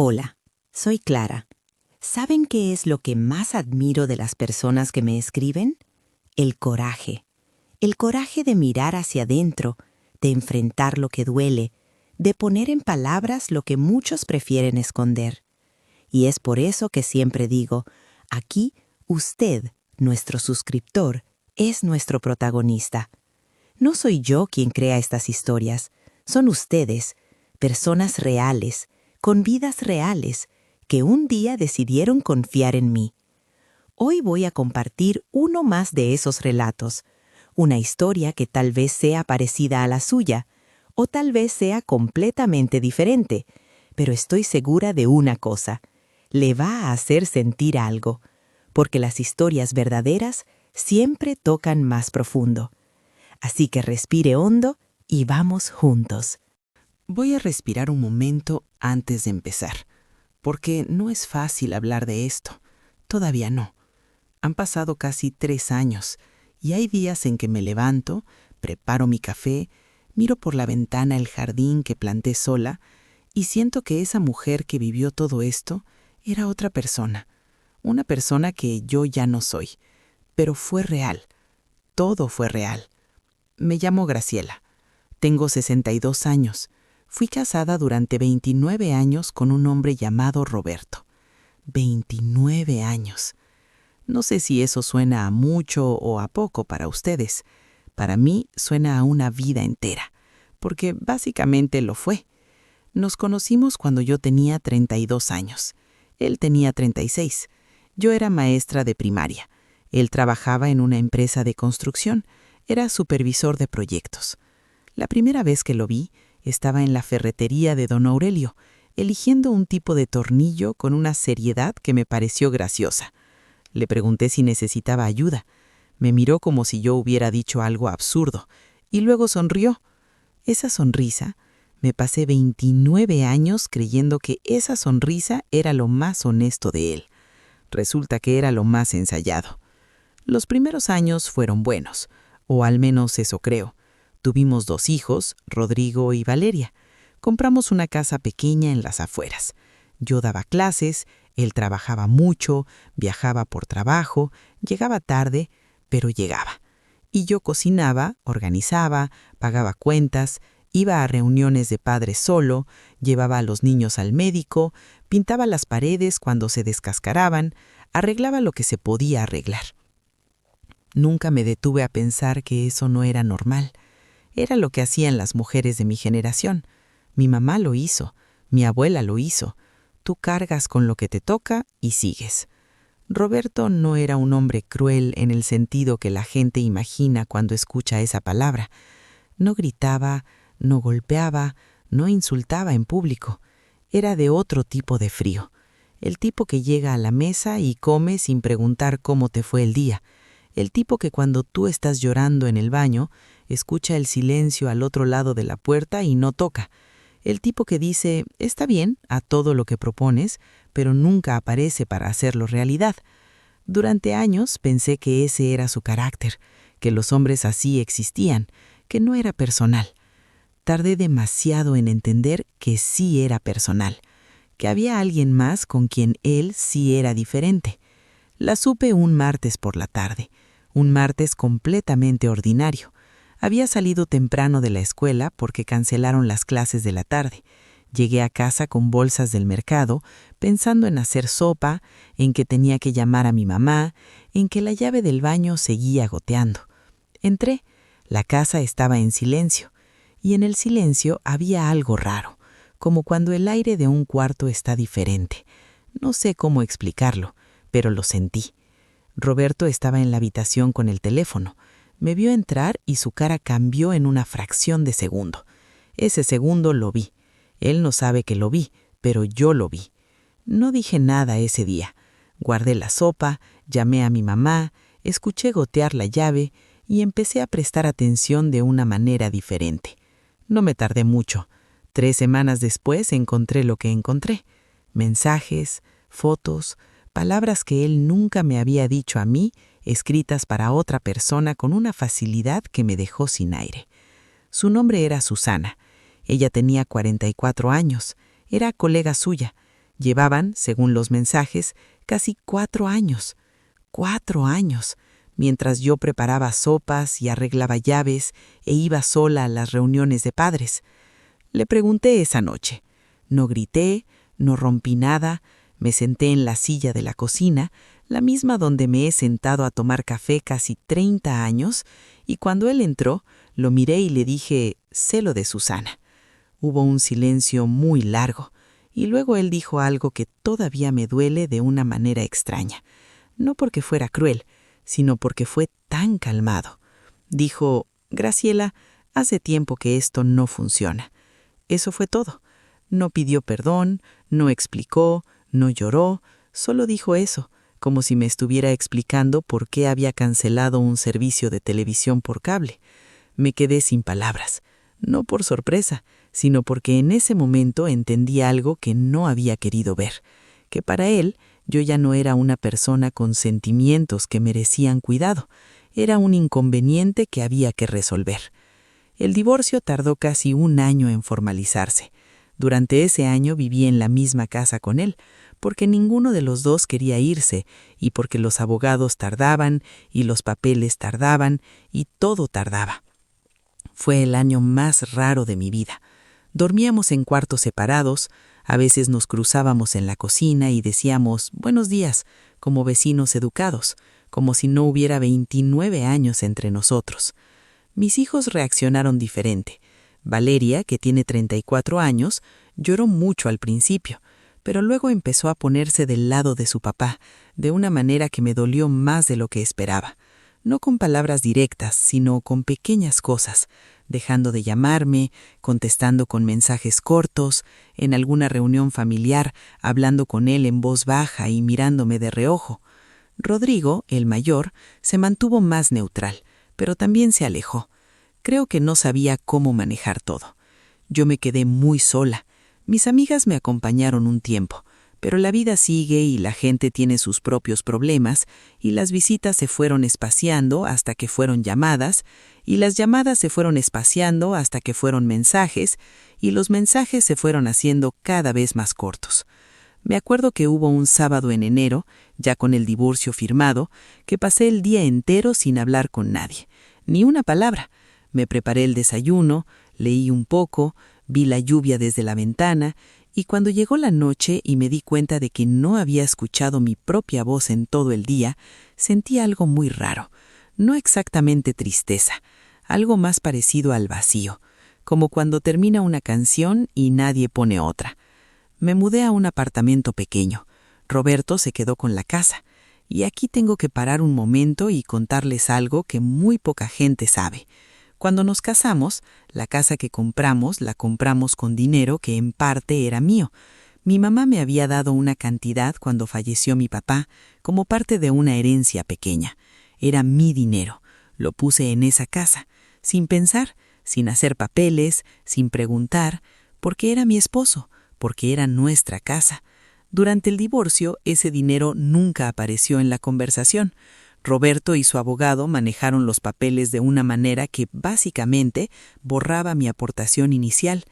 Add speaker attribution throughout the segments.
Speaker 1: Hola, soy Clara. ¿Saben qué es lo que más admiro de las personas que me escriben? El coraje. El coraje de mirar hacia adentro, de enfrentar lo que duele, de poner en palabras lo que muchos prefieren esconder. Y es por eso que siempre digo, aquí usted, nuestro suscriptor, es nuestro protagonista. No soy yo quien crea estas historias, son ustedes, personas reales, con vidas reales, que un día decidieron confiar en mí. Hoy voy a compartir uno más de esos relatos, una historia que tal vez sea parecida a la suya, o tal vez sea completamente diferente, pero estoy segura de una cosa, le va a hacer sentir algo, porque las historias verdaderas siempre tocan más profundo. Así que respire hondo y vamos juntos.
Speaker 2: Voy a respirar un momento antes de empezar, porque no es fácil hablar de esto. Todavía no. Han pasado casi 3 años y hay días en que me levanto, preparo mi café, miro por la ventana el jardín que planté sola y siento que esa mujer que vivió todo esto era otra persona, una persona que yo ya no soy, pero fue real. Todo fue real. Me llamo Graciela. Tengo 62 años. Fui casada durante 29 años con un hombre llamado Roberto. 29 años. No sé si eso suena a mucho o a poco para ustedes. Para mí suena a una vida entera, porque básicamente lo fue. Nos conocimos cuando yo tenía 32 años. Él tenía 36. Yo era maestra de primaria. Él trabajaba en una empresa de construcción. Era supervisor de proyectos. La primera vez que lo vi, estaba en la ferretería de don Aurelio, eligiendo un tipo de tornillo con una seriedad que me pareció graciosa. Le pregunté si necesitaba ayuda. Me miró como si yo hubiera dicho algo absurdo, y luego sonrió. Esa sonrisa, me pasé 29 años creyendo que esa sonrisa era lo más honesto de él. Resulta que era lo más ensayado. Los primeros años fueron buenos, o al menos eso creo. Tuvimos 2 hijos, Rodrigo y Valeria. Compramos una casa pequeña en las afueras. Yo daba clases, él trabajaba mucho, viajaba por trabajo, llegaba tarde, pero llegaba. Y yo cocinaba, organizaba, pagaba cuentas, iba a reuniones de padres solo, llevaba a los niños al médico, pintaba las paredes cuando se descascaraban, arreglaba lo que se podía arreglar. Nunca me detuve a pensar que eso no era normal. Era lo que hacían las mujeres de mi generación. Mi mamá lo hizo, mi abuela lo hizo. Tú cargas con lo que te toca y sigues. Roberto no era un hombre cruel en el sentido que la gente imagina cuando escucha esa palabra. No gritaba, no golpeaba, no insultaba en público. Era de otro tipo de frío. El tipo que llega a la mesa y come sin preguntar cómo te fue el día. El tipo que cuando tú estás llorando en el baño, escucha el silencio al otro lado de la puerta y no toca. El tipo que dice, está bien, a todo lo que propones, pero nunca aparece para hacerlo realidad. Durante años pensé que ese era su carácter, que los hombres así existían, que no era personal. Tardé demasiado en entender que sí era personal, que había alguien más con quien él sí era diferente. La supe un martes por la tarde, un martes completamente ordinario. Había salido temprano de la escuela porque cancelaron las clases de la tarde. Llegué a casa con bolsas del mercado, pensando en hacer sopa, en que tenía que llamar a mi mamá, en que la llave del baño seguía goteando. Entré. La casa estaba en silencio, y en el silencio había algo raro, como cuando el aire de un cuarto está diferente. No sé cómo explicarlo, pero lo sentí. Roberto estaba en la habitación con el teléfono. Me vio entrar y su cara cambió en una fracción de segundo. Ese segundo lo vi. Él no sabe que lo vi, pero yo lo vi. No dije nada ese día. Guardé la sopa, llamé a mi mamá, escuché gotear la llave y empecé a prestar atención de una manera diferente. No me tardé mucho. 3 semanas después encontré lo que encontré. Mensajes, fotos, palabras que él nunca me había dicho a mí, escritas para otra persona con una facilidad que me dejó sin aire. Su nombre era Susana. Ella tenía 44 años. Era colega suya. Llevaban, según los mensajes, casi 4 años. 4 años, mientras yo preparaba sopas y arreglaba llaves e iba sola a las reuniones de padres. Le pregunté esa noche. No grité, no rompí nada, me senté en la silla de la cocina, la misma donde me he sentado a tomar café casi 30 años, y cuando él entró, lo miré y le dije, sé lo de Susana. Hubo un silencio muy largo, y luego él dijo algo que todavía me duele de una manera extraña. No porque fuera cruel, sino porque fue tan calmado. Dijo, Graciela, hace tiempo que esto no funciona. Eso fue todo. No pidió perdón, no explicó, no lloró, solo dijo eso, como si me estuviera explicando por qué había cancelado un servicio de televisión por cable. Me quedé sin palabras, no por sorpresa, sino porque en ese momento entendí algo que no había querido ver, que para él yo ya no era una persona con sentimientos que merecían cuidado, era un inconveniente que había que resolver. El divorcio tardó casi 1 año en formalizarse. Durante ese año viví en la misma casa con él, porque ninguno de los dos quería irse, y porque los abogados tardaban, y los papeles tardaban, y todo tardaba. Fue el año más raro de mi vida. Dormíamos en cuartos separados, a veces nos cruzábamos en la cocina y decíamos «buenos días», como vecinos educados, como si no hubiera 29 años entre nosotros. Mis hijos reaccionaron diferente. Valeria, que tiene 34 años, lloró mucho al principio, pero luego empezó a ponerse del lado de su papá, de una manera que me dolió más de lo que esperaba. No con palabras directas, sino con pequeñas cosas, dejando de llamarme, contestando con mensajes cortos, en alguna reunión familiar, hablando con él en voz baja y mirándome de reojo. Rodrigo, el mayor, se mantuvo más neutral, pero también se alejó. Creo que no sabía cómo manejar todo. Yo me quedé muy sola. Mis amigas me acompañaron un tiempo, pero la vida sigue y la gente tiene sus propios problemas, y las visitas se fueron espaciando hasta que fueron llamadas, y las llamadas se fueron espaciando hasta que fueron mensajes, y los mensajes se fueron haciendo cada vez más cortos. Me acuerdo que hubo un sábado en enero, ya con el divorcio firmado, que pasé el día entero sin hablar con nadie, ni una palabra. Me preparé el desayuno, leí un poco, vi la lluvia desde la ventana, y cuando llegó la noche y me di cuenta de que no había escuchado mi propia voz en todo el día, sentí algo muy raro, no exactamente tristeza, algo más parecido al vacío, como cuando termina una canción y nadie pone otra. Me mudé a un apartamento pequeño. Roberto se quedó con la casa, y aquí tengo que parar un momento y contarles algo que muy poca gente sabe. Cuando nos casamos, la casa que compramos la compramos con dinero que en parte era mío. Mi mamá me había dado una cantidad cuando falleció mi papá, como parte de una herencia pequeña. Era mi dinero. Lo puse en esa casa, sin pensar, sin hacer papeles, sin preguntar, porque era mi esposo, porque era nuestra casa. Durante el divorcio, ese dinero nunca apareció en la conversación. Roberto y su abogado manejaron los papeles de una manera que básicamente borraba mi aportación inicial,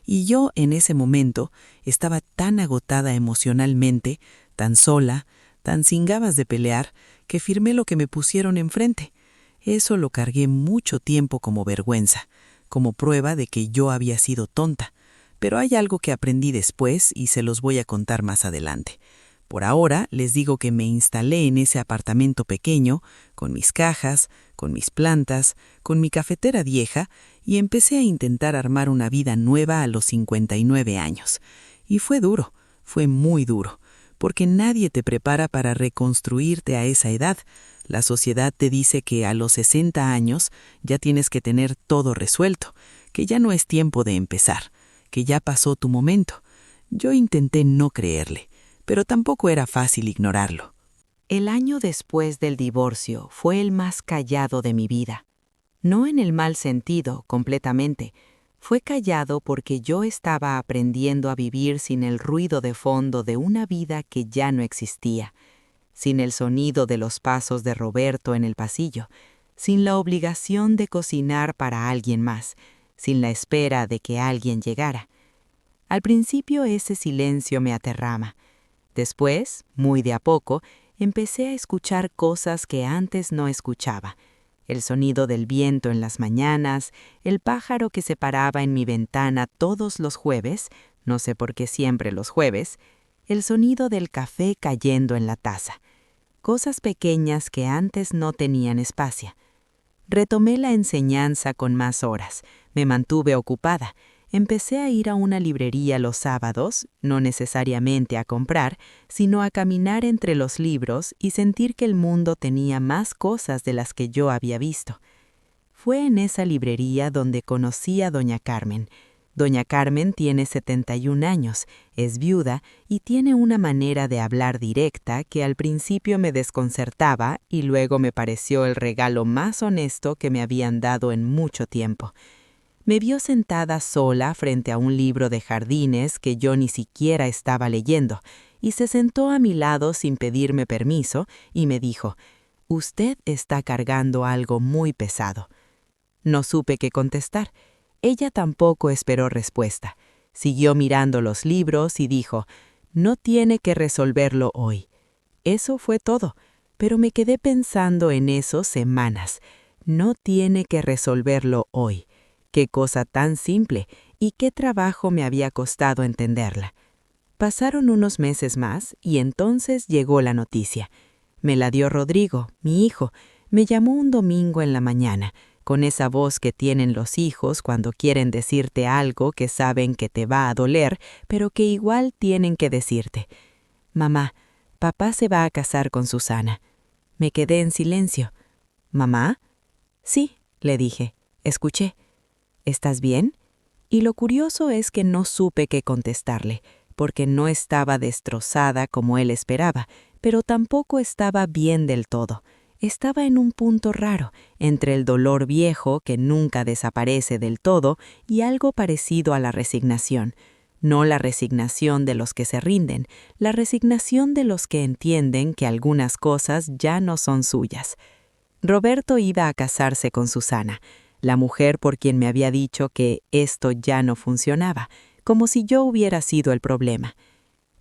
Speaker 2: y yo en ese momento estaba tan agotada emocionalmente, tan sola, tan sin ganas de pelear, que firmé lo que me pusieron enfrente. Eso lo cargué mucho tiempo como vergüenza, como prueba de que yo había sido tonta. Pero hay algo que aprendí después y se los voy a contar más adelante. Por ahora les digo que me instalé en ese apartamento pequeño, con mis cajas, con mis plantas, con mi cafetera vieja, y empecé a intentar armar una vida nueva a los 59 años. Y fue duro, fue muy duro, porque nadie te prepara para reconstruirte a esa edad. La sociedad te dice que a los 60 años ya tienes que tener todo resuelto, que ya no es tiempo de empezar, que ya pasó tu momento. Yo intenté no creerle, pero tampoco era fácil ignorarlo.
Speaker 1: El año después del divorcio fue el más callado de mi vida. No en el mal sentido, completamente. Fue callado porque yo estaba aprendiendo a vivir sin el ruido de fondo de una vida que ya no existía, sin el sonido de los pasos de Roberto en el pasillo, sin la obligación de cocinar para alguien más, sin la espera de que alguien llegara. Al principio ese silencio me aterraba. Después, muy de a poco, empecé a escuchar cosas que antes no escuchaba. El sonido del viento en las mañanas, el pájaro que se paraba en mi ventana todos los jueves, no sé por qué siempre los jueves, el sonido del café cayendo en la taza. Cosas pequeñas que antes no tenían espacio. Retomé la enseñanza con más horas, me mantuve ocupada. Empecé a ir a una librería los sábados, no necesariamente a comprar, sino a caminar entre los libros y sentir que el mundo tenía más cosas de las que yo había visto. Fue en esa librería donde conocí a doña Carmen. Doña Carmen tiene 71 años, es viuda y tiene una manera de hablar directa que al principio me desconcertaba y luego me pareció el regalo más honesto que me habían dado en mucho tiempo. Me vio sentada sola frente a un libro de jardines que yo ni siquiera estaba leyendo, y se sentó a mi lado sin pedirme permiso y me dijo: «Usted está cargando algo muy pesado». No supe qué contestar. Ella tampoco esperó respuesta. Siguió mirando los libros y dijo: «No tiene que resolverlo hoy». Eso fue todo, pero me quedé pensando en eso semanas. No tiene que resolverlo hoy. Qué cosa tan simple y qué trabajo me había costado entenderla. Pasaron unos meses más y entonces llegó la noticia. Me la dio Rodrigo, mi hijo. Me llamó un domingo en la mañana, con esa voz que tienen los hijos cuando quieren decirte algo que saben que te va a doler, pero que igual tienen que decirte. «Mamá, papá se va a casar con Susana». Me quedé en silencio. «¿Mamá?» «Sí», le dije. «Escuché». «¿Estás bien?» Y lo curioso es que no supe qué contestarle, porque no estaba destrozada como él esperaba, pero tampoco estaba bien del todo. Estaba en un punto raro, entre el dolor viejo que nunca desaparece del todo y algo parecido a la resignación. No la resignación de los que se rinden, la resignación de los que entienden que algunas cosas ya no son suyas. Roberto iba a casarse con Susana, la mujer por quien me había dicho que esto ya no funcionaba, como si yo hubiera sido el problema.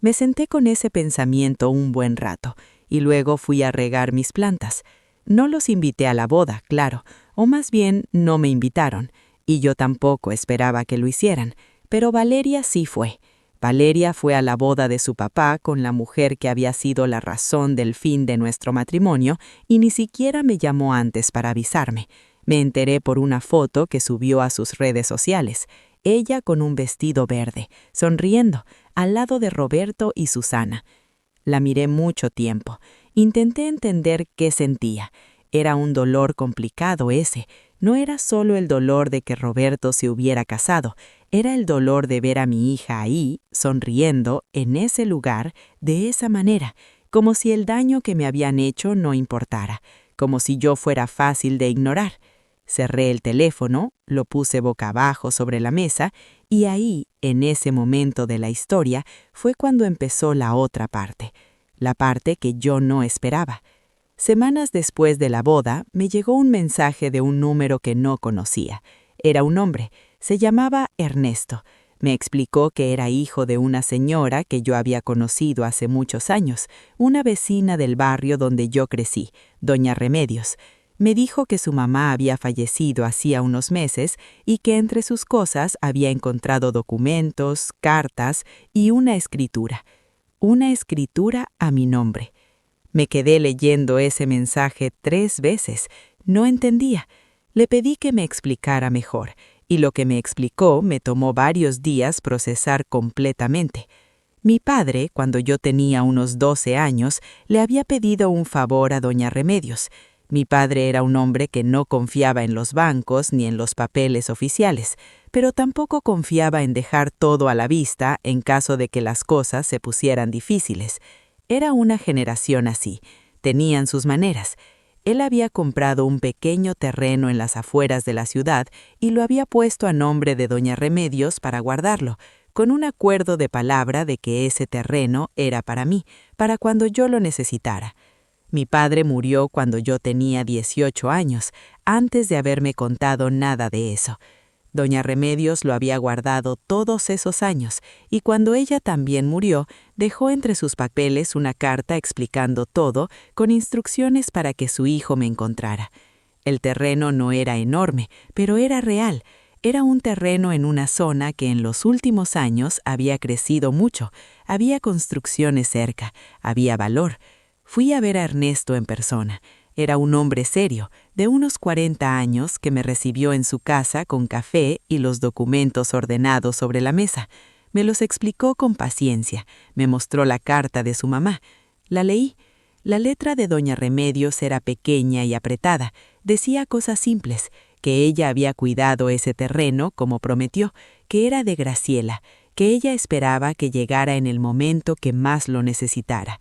Speaker 1: Me senté con ese pensamiento un buen rato, y luego fui a regar mis plantas. No los invité a la boda, claro, o más bien no me invitaron, y yo tampoco esperaba que lo hicieran, pero Valeria sí fue. Valeria fue a la boda de su papá con la mujer que había sido la razón del fin de nuestro matrimonio, y ni siquiera me llamó antes para avisarme. Me enteré por una foto que subió a sus redes sociales. Ella con un vestido verde, sonriendo, al lado de Roberto y Susana. La miré mucho tiempo. Intenté entender qué sentía. Era un dolor complicado ese. No era solo el dolor de que Roberto se hubiera casado. Era el dolor de ver a mi hija ahí, sonriendo, en ese lugar, de esa manera, como si el daño que me habían hecho no importara, como si yo fuera fácil de ignorar. Cerré el teléfono, lo puse boca abajo sobre la mesa y ahí, en ese momento de la historia, fue cuando empezó la otra parte, la parte que yo no esperaba. Semanas después de la boda, me llegó un mensaje de un número que no conocía. Era un hombre, se llamaba Ernesto. Me explicó que era hijo de una señora que yo había conocido hace muchos años, una vecina del barrio donde yo crecí, doña Remedios. Me dijo que su mamá había fallecido hacía unos meses y que entre sus cosas había encontrado documentos, cartas y una escritura a mi nombre. Me quedé leyendo ese mensaje 3 veces. No entendía. Le pedí que me explicara mejor, y lo que me explicó me tomó varios días procesar completamente. Mi padre, cuando yo tenía unos 12 años, le había pedido un favor a doña Remedios. Mi padre era un hombre que no confiaba en los bancos ni en los papeles oficiales, pero tampoco confiaba en dejar todo a la vista en caso de que las cosas se pusieran difíciles. Era una generación así, tenían sus maneras. Él había comprado un pequeño terreno en las afueras de la ciudad y lo había puesto a nombre de doña Remedios para guardarlo, con un acuerdo de palabra de que ese terreno era para mí, para cuando yo lo necesitara. Mi padre murió cuando yo tenía 18 años, antes de haberme contado nada de eso.
Speaker 2: Doña Remedios lo había guardado todos esos años, y cuando ella también murió, dejó entre sus papeles una carta explicando todo, con instrucciones para que su hijo me encontrara. El terreno no era enorme, pero era real. Era un terreno en una zona que en los últimos años había crecido mucho. Había construcciones cerca, había valor. Fui a ver a Ernesto en persona. Era un hombre serio, de unos 40 años, que me recibió en su casa con café y los documentos ordenados sobre la mesa. Me los explicó con paciencia. Me mostró la carta de su mamá. La leí. La letra de doña Remedios era pequeña y apretada. Decía cosas simples, que ella había cuidado ese terreno como prometió, que era de Graciela, que ella esperaba que llegara en el momento que más lo necesitara.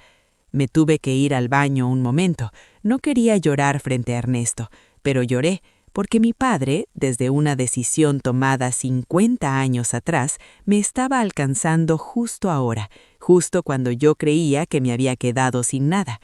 Speaker 2: Me tuve que ir al baño un momento. No quería llorar frente a Ernesto, pero lloré porque mi padre, desde una decisión tomada 50 años atrás, me estaba alcanzando justo ahora, justo cuando yo creía que me había quedado sin nada.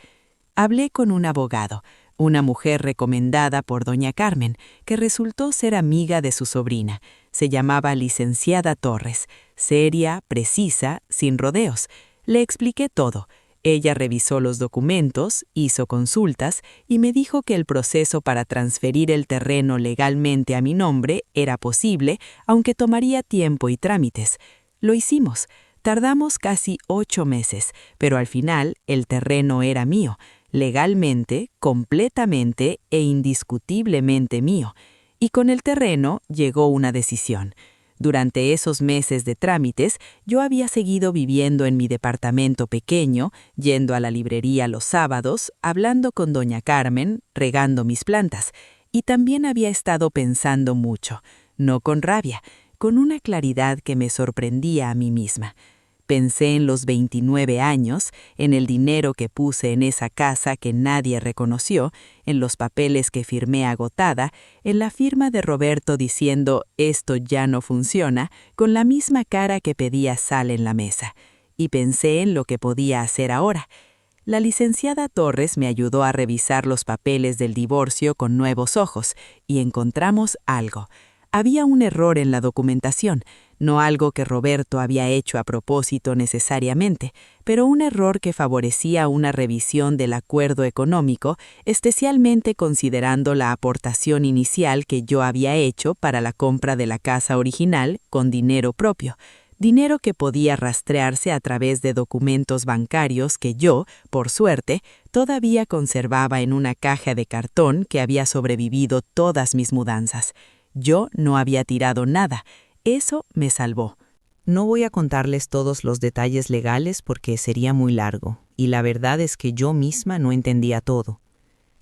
Speaker 2: Hablé con un abogado, una mujer recomendada por doña Carmen, que resultó ser amiga de su sobrina. Se llamaba licenciada Torres, seria, precisa, sin rodeos. Le expliqué todo. Ella revisó los documentos, hizo consultas y me dijo que el proceso para transferir el terreno legalmente a mi nombre era posible, aunque tomaría tiempo y trámites. Lo hicimos. Tardamos casi 8 meses, pero al final el terreno era mío, legalmente, completamente e indiscutiblemente mío. Y con el terreno llegó una decisión. Durante esos meses de trámites, yo había seguido viviendo en mi departamento pequeño, yendo a la librería los sábados, hablando con doña Carmen, regando mis plantas, y también había estado pensando mucho, no con rabia, con una claridad que me sorprendía a mí misma. Pensé en los 29 años, en el dinero que puse en esa casa que nadie reconoció, en los papeles que firmé agotada, en la firma de Roberto diciendo «esto ya no funciona», con la misma cara que pedía sal en la mesa. Y pensé en lo que podía hacer ahora. La licenciada Torres me ayudó a revisar los papeles del divorcio con nuevos ojos, y encontramos algo. Había un error en la documentación, no algo que Roberto había hecho a propósito necesariamente, pero un error que favorecía una revisión del acuerdo económico, especialmente considerando la aportación inicial que yo había hecho para la compra de la casa original con dinero propio, dinero que podía rastrearse a través de documentos bancarios que yo, por suerte, todavía conservaba en una caja de cartón que había sobrevivido todas mis mudanzas. Yo no había tirado nada. Eso me salvó.
Speaker 1: No voy a contarles todos los detalles legales porque sería muy largo, y la verdad es que yo misma no entendía todo.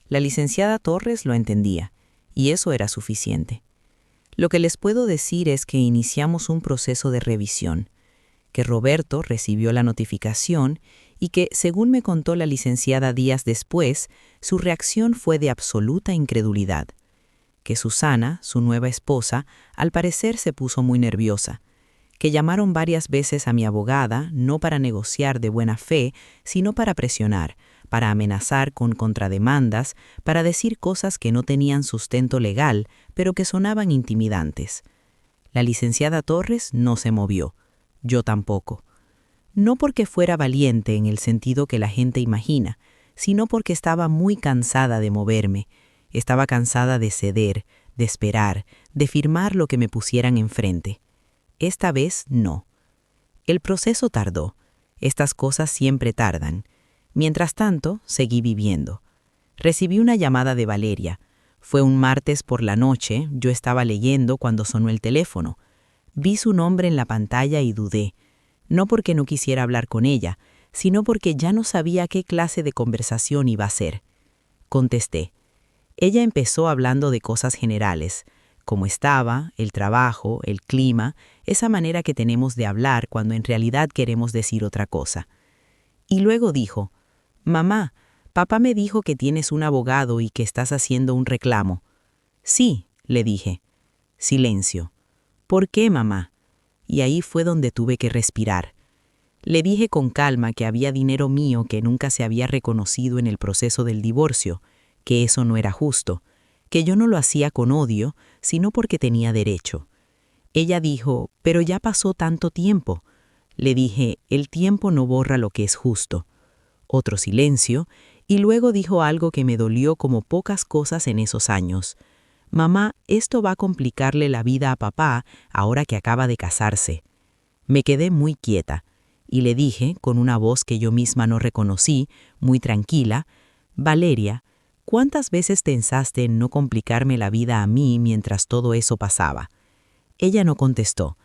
Speaker 1: La licenciada Torres lo entendía, y eso era suficiente. Lo que les puedo decir es que iniciamos un proceso de revisión, que Roberto recibió la notificación y que, según me contó la licenciada días después, su reacción fue de absoluta incredulidad. Que Susana, su nueva esposa, al parecer se puso muy nerviosa, que llamaron varias veces a mi abogada, no para negociar de buena fe, sino para presionar, para amenazar con contrademandas, para decir cosas que no tenían sustento legal, pero que sonaban intimidantes. La licenciada Torres no se movió, yo tampoco. No porque fuera valiente en el sentido que la gente imagina, sino porque estaba muy cansada de moverme. Estaba cansada de ceder, de esperar, de firmar lo que me pusieran enfrente. Esta vez no. El proceso tardó. Estas cosas siempre tardan. Mientras tanto, seguí viviendo. Recibí una llamada de Valeria. Fue un martes por la noche, yo estaba leyendo cuando sonó el teléfono. Vi su nombre en la pantalla y dudé. No porque no quisiera hablar con ella, sino porque ya no sabía qué clase de conversación iba a ser. Contesté. Ella empezó hablando de cosas generales, cómo estaba, el trabajo, el clima, esa manera que tenemos de hablar cuando en realidad queremos decir otra cosa. Y luego dijo, «Mamá, papá me dijo que tienes un abogado y que estás haciendo un reclamo». «Sí», le dije. Silencio. «¿Por qué, mamá?» Y ahí fue donde tuve que respirar. Le dije con calma que había dinero mío que nunca se había reconocido en el proceso del divorcio, que eso no era justo, que yo no lo hacía con odio, sino porque tenía derecho.
Speaker 2: Ella dijo, pero ya pasó tanto tiempo. Le dije, el tiempo no borra lo que es justo. Otro silencio, y luego dijo algo que me dolió como pocas cosas en esos años. Mamá, esto va a complicarle la vida a papá ahora que acaba de casarse. Me quedé muy quieta, y le dije, con una voz que yo misma no reconocí, muy tranquila, Valeria, ¿cuántas veces pensaste en no complicarme la vida a mí mientras todo eso pasaba? Ella no contestó.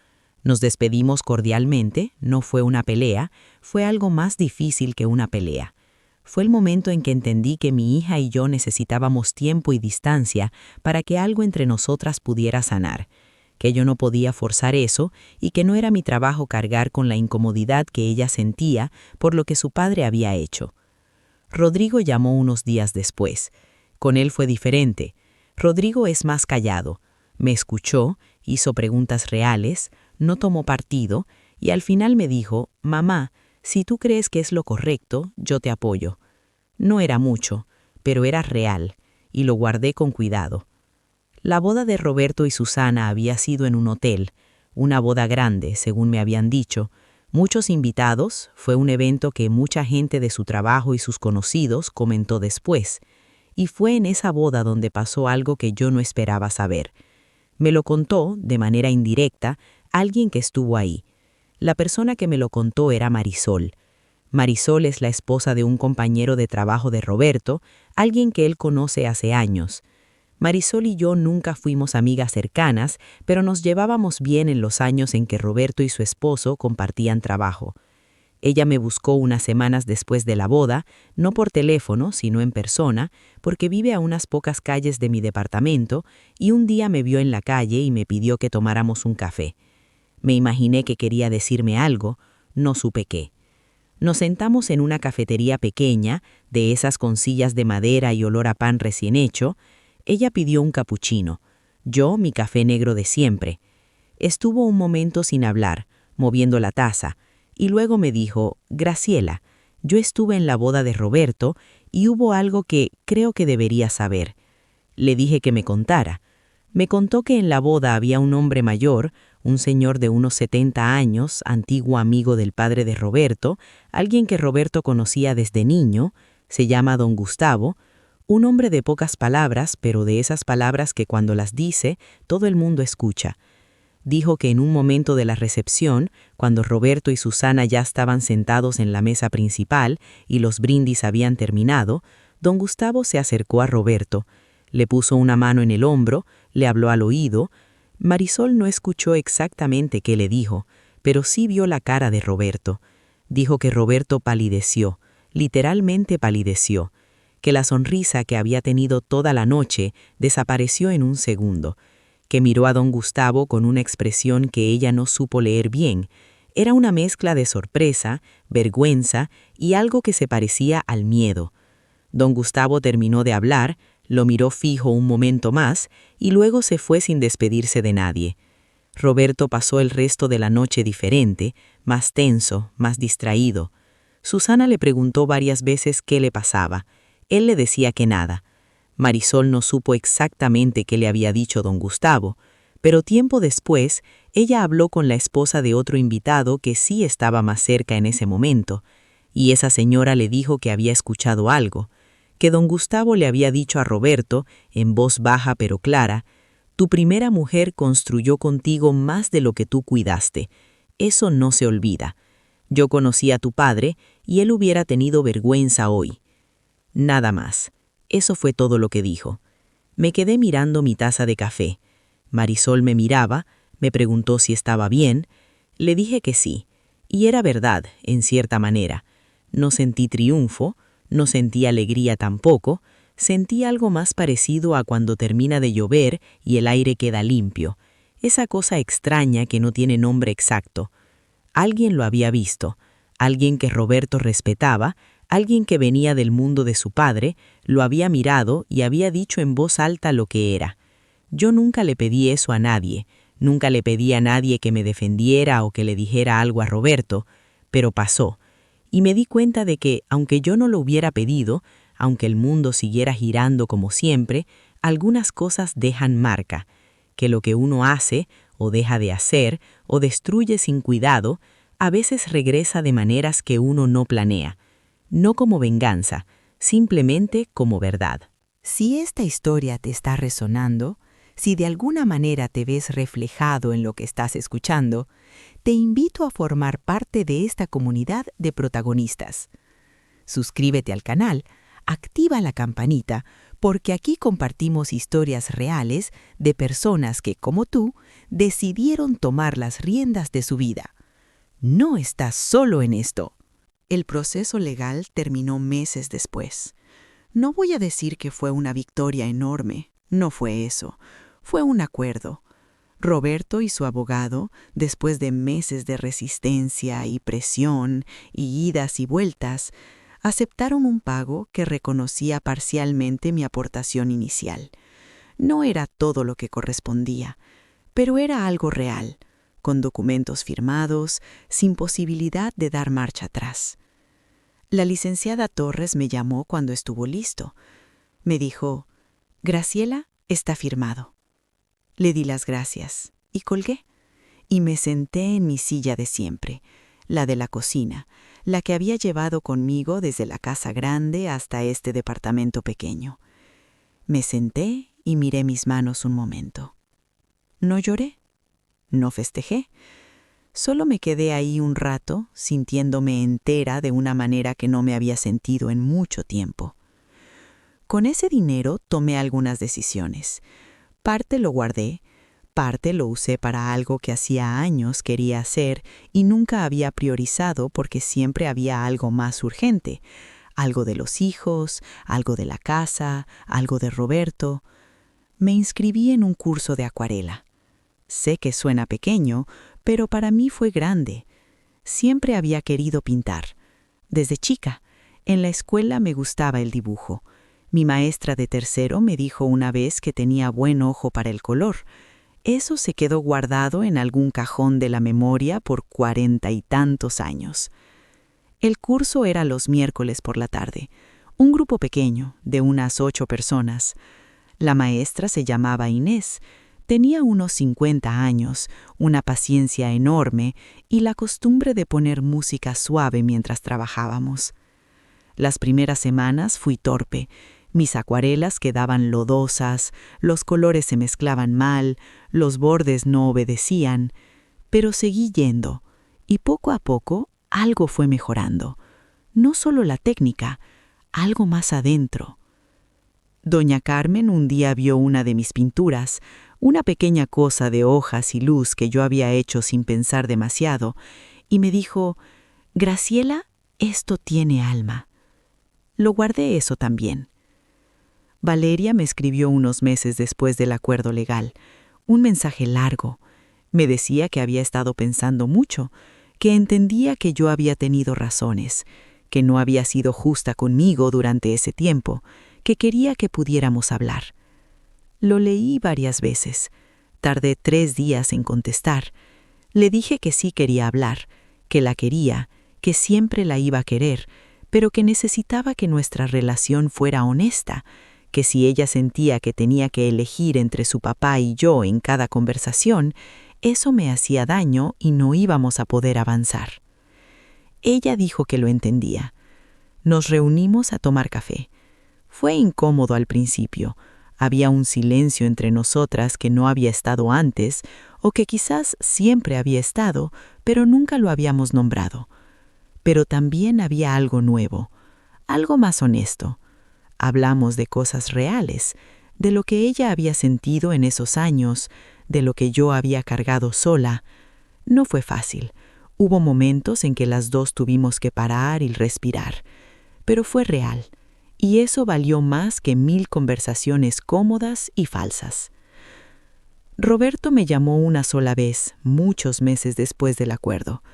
Speaker 2: Nos despedimos cordialmente, no fue una pelea, fue algo más difícil que una pelea. Fue el momento en que entendí que mi hija y yo necesitábamos tiempo y distancia para que algo entre nosotras pudiera sanar, que yo no podía forzar eso y que no era mi trabajo cargar con la incomodidad que ella sentía por lo que su padre había hecho. Rodrigo llamó unos días después. Con él fue diferente. Rodrigo es más callado. Me escuchó, hizo preguntas reales, no tomó partido y al final me dijo, «Mamá, si tú crees que es lo correcto, yo te apoyo». No era mucho, pero era real, y lo guardé con cuidado. La boda de Roberto y Susana había sido en un hotel, una boda grande, según me habían dicho, muchos invitados, fue un evento que mucha gente de su trabajo y sus conocidos comentó después, y fue en esa boda donde pasó algo que yo no esperaba saber. Me lo contó, de manera indirecta, alguien que estuvo ahí. La persona que me lo contó era Marisol. Marisol es la esposa de un compañero de trabajo de Roberto, alguien que él conoce hace años. Marisol y yo nunca fuimos amigas cercanas, pero nos llevábamos bien en los años en que Roberto y su esposo compartían trabajo. Ella me buscó unas semanas después de la boda, no por teléfono, sino en persona, porque vive a unas pocas calles de mi departamento, y un día me vio en la calle y me pidió que tomáramos un café. Me imaginé que quería decirme algo, no supe qué. Nos sentamos en una cafetería pequeña, de esas con sillas de madera y olor a pan recién hecho. Ella pidió un capuchino, yo mi café negro de siempre. Estuvo un momento sin hablar, moviendo la taza, y luego me dijo, Graciela, yo estuve en la boda de Roberto y hubo algo que creo que deberías saber. Le dije que me contara. Me contó que en la boda había un hombre mayor, un señor de unos 70 años, antiguo amigo del padre de Roberto, alguien que Roberto conocía desde niño, se llama don Gustavo, un hombre de pocas palabras, pero de esas palabras que cuando las dice, todo el mundo escucha. Dijo que en un momento de la recepción, cuando Roberto y Susana ya estaban sentados en la mesa principal y los brindis habían terminado, don Gustavo se acercó a Roberto, le puso una mano en el hombro, le habló al oído. Marisol no escuchó exactamente qué le dijo, pero sí vio la cara de Roberto. Dijo que Roberto palideció, literalmente palideció, que la sonrisa que había tenido toda la noche desapareció en un segundo, que miró a don Gustavo con una expresión que ella no supo leer bien. Era una mezcla de sorpresa, vergüenza y algo que se parecía al miedo. Don Gustavo terminó de hablar, lo miró fijo un momento más y luego se fue sin despedirse de nadie. Roberto pasó el resto de la noche diferente, más tenso, más distraído. Susana le preguntó varias veces qué le pasaba. Él le decía que nada. Marisol no supo exactamente qué le había dicho don Gustavo, pero tiempo después ella habló con la esposa de otro invitado que sí estaba más cerca en ese momento, y esa señora le dijo que había escuchado algo, que don Gustavo le había dicho a Roberto, en voz baja pero clara, «Tu primera mujer construyó contigo más de lo que tú cuidaste. Eso no se olvida. Yo conocí a tu padre y él hubiera tenido vergüenza hoy». Nada más. Eso fue todo lo que dijo. Me quedé mirando mi taza de café. Marisol me miraba, me preguntó si estaba bien. Le dije que sí. Y era verdad, en cierta manera. No sentí triunfo, no sentí alegría tampoco, sentí algo más parecido a cuando termina de llover y el aire queda limpio. Esa cosa extraña que no tiene nombre exacto. Alguien lo había visto, alguien que Roberto respetaba, alguien que venía del mundo de su padre, lo había mirado y había dicho en voz alta lo que era. Yo nunca le pedí eso a nadie, nunca le pedí a nadie que me defendiera o que le dijera algo a Roberto, pero pasó. Y me di cuenta de que, aunque yo no lo hubiera pedido, aunque el mundo siguiera girando como siempre, algunas cosas dejan marca, que lo que uno hace o deja de hacer, o destruye sin cuidado, a veces regresa de maneras que uno no planea, no como venganza, simplemente como verdad.
Speaker 1: Si esta historia te está resonando, si de alguna manera te ves reflejado en lo que estás escuchando, te invito a formar parte de esta comunidad de protagonistas. Suscríbete al canal, activa la campanita, porque aquí compartimos historias reales de personas que, como tú, decidieron tomar las riendas de su vida. No estás solo en esto. El proceso legal terminó meses después. No voy a decir que fue una victoria enorme, no fue eso, fue un acuerdo. Roberto y su abogado, después de meses de resistencia y presión y idas y vueltas, aceptaron un pago que reconocía parcialmente mi aportación inicial. No era todo lo que correspondía, pero era algo real, con documentos firmados, sin posibilidad de dar marcha atrás. La licenciada Torres me llamó cuando estuvo listo. Me dijo, «Graciela, está firmado». Le di las gracias y colgué. Y me senté en mi silla de siempre, la de la cocina, la que había llevado conmigo desde la casa grande hasta este departamento pequeño. Me senté y miré mis manos un momento. No lloré, no festejé. Solo me quedé ahí un rato, sintiéndome entera de una manera que no me había sentido en mucho tiempo. Con ese dinero tomé algunas decisiones. Parte lo guardé, parte lo usé para algo que hacía años quería hacer y nunca había priorizado porque siempre había algo más urgente. Algo de los hijos, algo de la casa, algo de Roberto. Me inscribí en un curso de acuarela. Sé que suena pequeño, pero para mí fue grande. Siempre había querido pintar. Desde chica, en la escuela me gustaba el dibujo. Mi maestra de tercero me dijo una vez que tenía buen ojo para el color. Eso se quedó guardado en algún cajón de la memoria por 40 y tantos años. El curso era los miércoles por la tarde. Un grupo pequeño, de unas 8 personas. La maestra se llamaba Inés. Tenía unos 50 años, una paciencia enorme y la costumbre de poner música suave mientras trabajábamos. Las primeras semanas fui torpe. Mis acuarelas quedaban lodosas, los colores se mezclaban mal, los bordes no obedecían, pero seguí yendo, y poco a poco algo fue mejorando. No solo la técnica, algo más adentro. Doña Carmen un día vio una de mis pinturas, una pequeña cosa de hojas y luz que yo había hecho sin pensar demasiado, y me dijo, «Graciela, esto tiene alma». Lo guardé eso también. Valeria me escribió unos meses después del acuerdo legal, un mensaje largo. Me decía que había estado pensando mucho, que entendía que yo había tenido razones, que no había sido justa conmigo durante ese tiempo, que quería que pudiéramos hablar. Lo leí varias veces. Tardé 3 días en contestar. Le dije que sí quería hablar, que la quería, que siempre la iba a querer, pero que necesitaba que nuestra relación fuera honesta, que si ella sentía que tenía que elegir entre su papá y yo en cada conversación, eso me hacía daño y no íbamos a poder avanzar. Ella dijo que lo entendía. Nos reunimos a tomar café. Fue incómodo al principio. Había un silencio entre nosotras que no había estado antes, o que quizás siempre había estado, pero nunca lo habíamos nombrado. Pero también había algo nuevo, algo más honesto. Hablamos de cosas reales, de lo que ella había sentido en esos años, de lo que yo había cargado sola. No fue fácil. Hubo momentos en que las dos tuvimos que parar y respirar, pero fue real, y eso valió más que 1000 conversaciones cómodas y falsas. Roberto me llamó una sola vez, muchos meses después del acuerdo.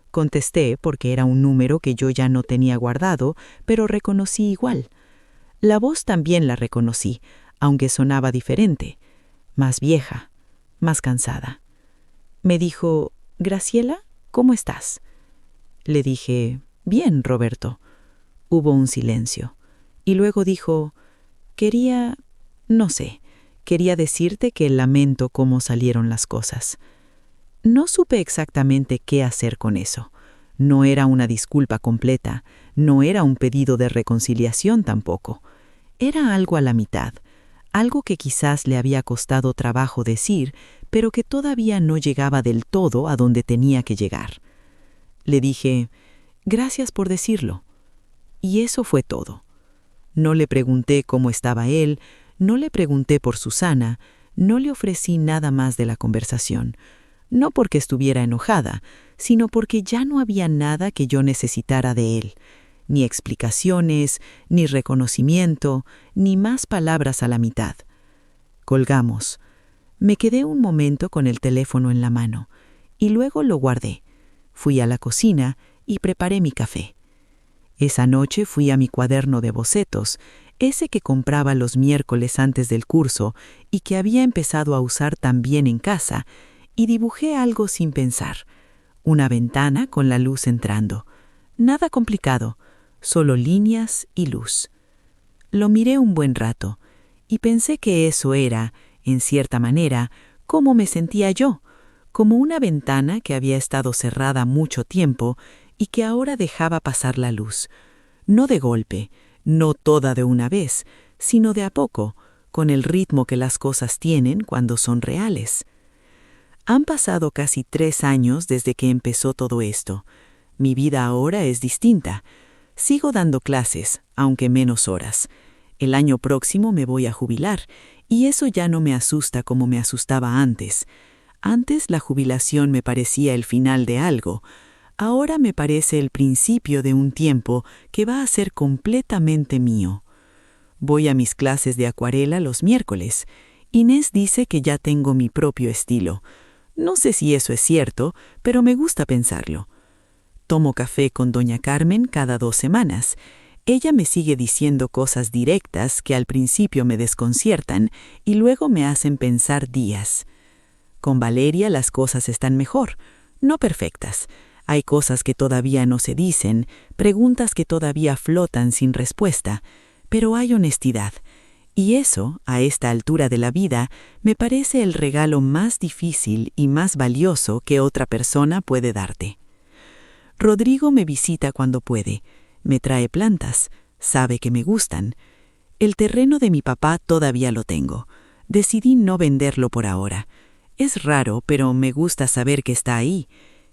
Speaker 1: Contesté porque era un número que yo ya no tenía guardado, pero reconocí igual. La voz también la reconocí, aunque sonaba diferente, más vieja, más cansada. Me dijo, «Graciela, ¿cómo estás?» Le dije, «Bien, Roberto». Hubo un silencio, y luego dijo, «Quería, no sé,
Speaker 2: quería decirte que lamento cómo salieron las cosas. No supe exactamente qué hacer con eso. No era una disculpa completa, no era un pedido de reconciliación tampoco. Era algo a la mitad, algo que quizás le había costado trabajo decir, pero que todavía no llegaba del todo a donde tenía que llegar. Le dije, gracias por decirlo. Y eso fue todo. No le pregunté cómo estaba él, no le pregunté por Susana, no le ofrecí nada más de la conversación. No porque estuviera enojada, sino porque ya no había nada que yo necesitara de él. Ni explicaciones, ni reconocimiento, ni más palabras a la mitad. Colgamos. Me quedé un momento con el teléfono en la mano, y luego lo guardé. Fui a la cocina y preparé mi café. Esa noche fui a mi cuaderno de bocetos, ese que compraba los miércoles antes del curso y que había empezado a usar también en casa, y dibujé algo sin pensar. Una ventana con la luz entrando. Nada complicado, solo líneas y luz. Lo miré un buen rato y pensé que eso era, en cierta manera, cómo me sentía yo, como una ventana que había estado cerrada mucho tiempo y que ahora dejaba pasar la luz. No de golpe, no toda de una vez, sino de a poco, con el ritmo que las cosas tienen cuando son reales. Han pasado casi 3 años desde que empezó todo esto. Mi vida ahora es distinta. Sigo dando clases, aunque menos horas. El año próximo me voy a jubilar, y eso ya no me asusta como me asustaba antes. Antes la jubilación me parecía el final de algo. Ahora me parece el principio de un tiempo que va a ser completamente mío. Voy a mis clases de acuarela los miércoles. Inés dice que ya tengo mi propio estilo. No sé si eso es cierto, pero me gusta pensarlo. Tomo café con doña Carmen cada 2 semanas. Ella me sigue diciendo cosas directas que al principio me desconciertan y luego me hacen pensar días. Con Valeria las cosas están mejor, no perfectas. Hay cosas que todavía no se dicen, preguntas que todavía flotan sin respuesta, pero hay honestidad. Y eso, a esta altura de la vida, me parece el regalo más difícil y más valioso que otra persona puede darte. Rodrigo me visita cuando puede, me trae plantas, sabe que me gustan. El terreno de mi papá todavía lo tengo. Decidí no venderlo por ahora. Es raro, pero me gusta saber que está ahí,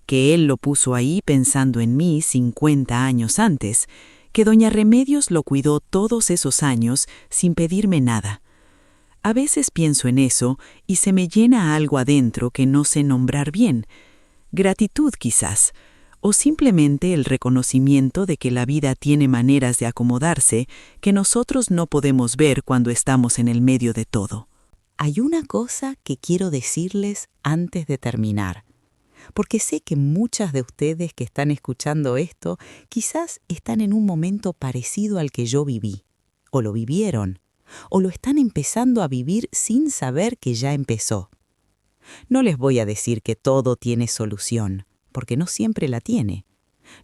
Speaker 2: que él lo puso ahí pensando en mí 50 años antes, que doña Remedios lo cuidó todos esos años sin pedirme nada. A veces pienso en eso y se me llena algo adentro que no sé nombrar bien. Gratitud quizás, o simplemente el reconocimiento de que la vida tiene maneras de acomodarse que nosotros no podemos ver cuando estamos en el medio de todo.
Speaker 1: Hay una cosa que quiero decirles antes de terminar, porque sé que muchas de ustedes que están escuchando esto quizás están en un momento parecido al que yo viví, o lo vivieron, o lo están empezando a vivir sin saber que ya empezó. No les voy a decir que todo tiene solución, porque no siempre la tiene.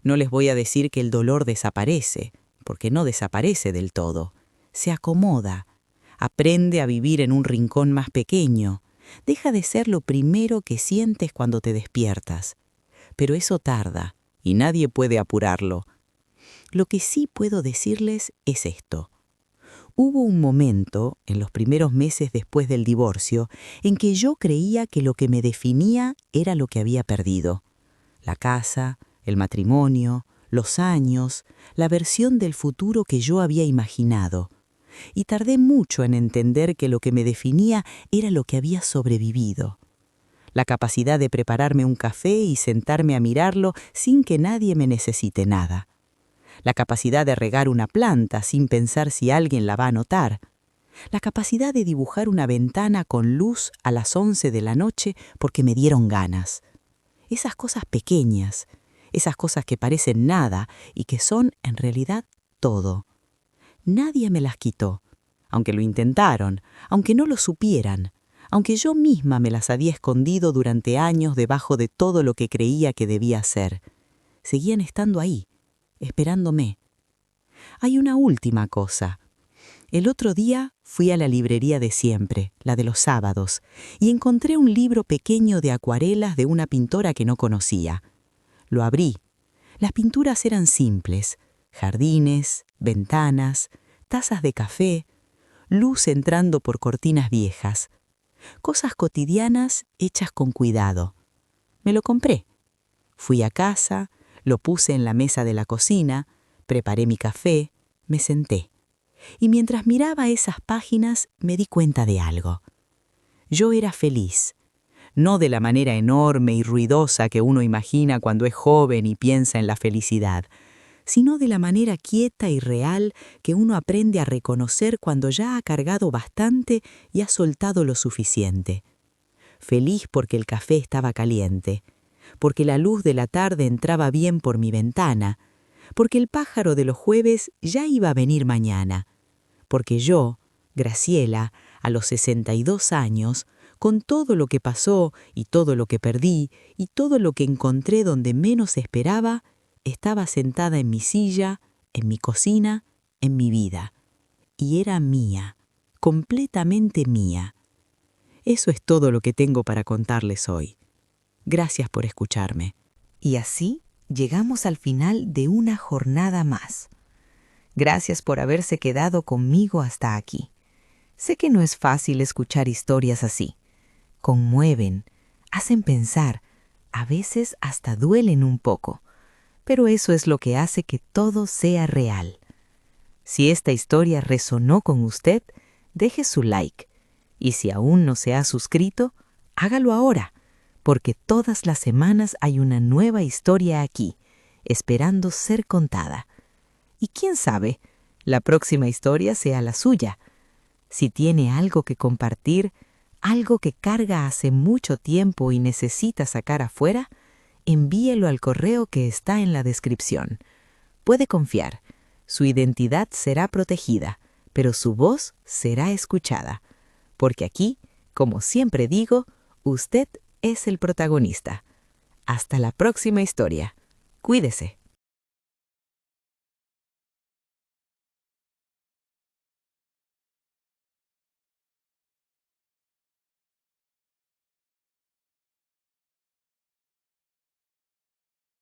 Speaker 1: No les voy a decir que el dolor desaparece, porque no desaparece del todo. Se acomoda. Aprende a vivir en un rincón más pequeño. Deja de ser lo primero que sientes cuando te despiertas. Pero eso tarda, y nadie puede apurarlo. Lo que sí puedo decirles es esto. Hubo un momento, en los primeros meses después del divorcio, en que yo creía que lo que me definía era lo que había perdido. La casa, el matrimonio, los años, la versión del futuro que yo había imaginado. Y tardé mucho en entender que lo que me definía era lo que había sobrevivido. La capacidad de prepararme un café y sentarme a mirarlo sin que nadie me necesite nada. La capacidad de regar una planta sin pensar si alguien la va a notar. La capacidad de dibujar una ventana con luz a las 11 de la noche porque me dieron ganas. Esas cosas pequeñas, esas cosas que parecen nada y que son en realidad todo. Nadie me las quitó, aunque lo intentaron, aunque no lo supieran, aunque yo misma me las había escondido durante años debajo de todo lo que creía que debía ser. Seguían estando ahí, esperándome. Hay una última cosa.
Speaker 2: El otro día fui a la librería de siempre, la de los sábados, y encontré un libro pequeño de acuarelas de una pintora que no conocía. Lo abrí. Las pinturas eran simples: jardines, ventanas, tazas de café, luz entrando por cortinas viejas. Cosas cotidianas hechas con cuidado. Me lo compré. Fui a casa, lo puse en la mesa de la cocina, preparé mi café, me senté. Y mientras miraba esas páginas me di cuenta de algo. Yo era feliz, no de la manera enorme y ruidosa que uno imagina cuando es joven y piensa en la felicidad, sino de la manera quieta y real que uno aprende a reconocer cuando ya ha cargado bastante y ha soltado lo suficiente. Feliz porque el café estaba caliente, porque la luz de la tarde entraba bien por mi ventana, porque el pájaro de los jueves ya iba a venir mañana, porque yo, Graciela, a los 62 años, con todo lo que pasó y todo lo que perdí y todo lo que encontré donde menos esperaba, estaba sentada en mi silla, en mi cocina, en mi vida. Y era mía, completamente mía. Eso es todo lo que tengo para contarles hoy. Gracias por escucharme.
Speaker 1: Y así llegamos al final de una jornada más. Gracias por haberse quedado conmigo hasta aquí. Sé que no es fácil escuchar historias así. Conmueven, hacen pensar, a veces hasta duelen un poco, pero eso es lo que hace que todo sea real. Si esta historia resonó con usted, deje su like. Y si aún no se ha suscrito, hágalo ahora, porque todas las semanas hay una nueva historia aquí, esperando ser contada. Y quién sabe, la próxima historia sea la suya. Si tiene algo que compartir, algo que carga hace mucho tiempo y necesita sacar afuera, envíelo al correo que está en la descripción. Puede confiar, su identidad será protegida, pero su voz será escuchada. Porque aquí, como siempre digo, usted es el protagonista. Hasta la próxima historia. Cuídese.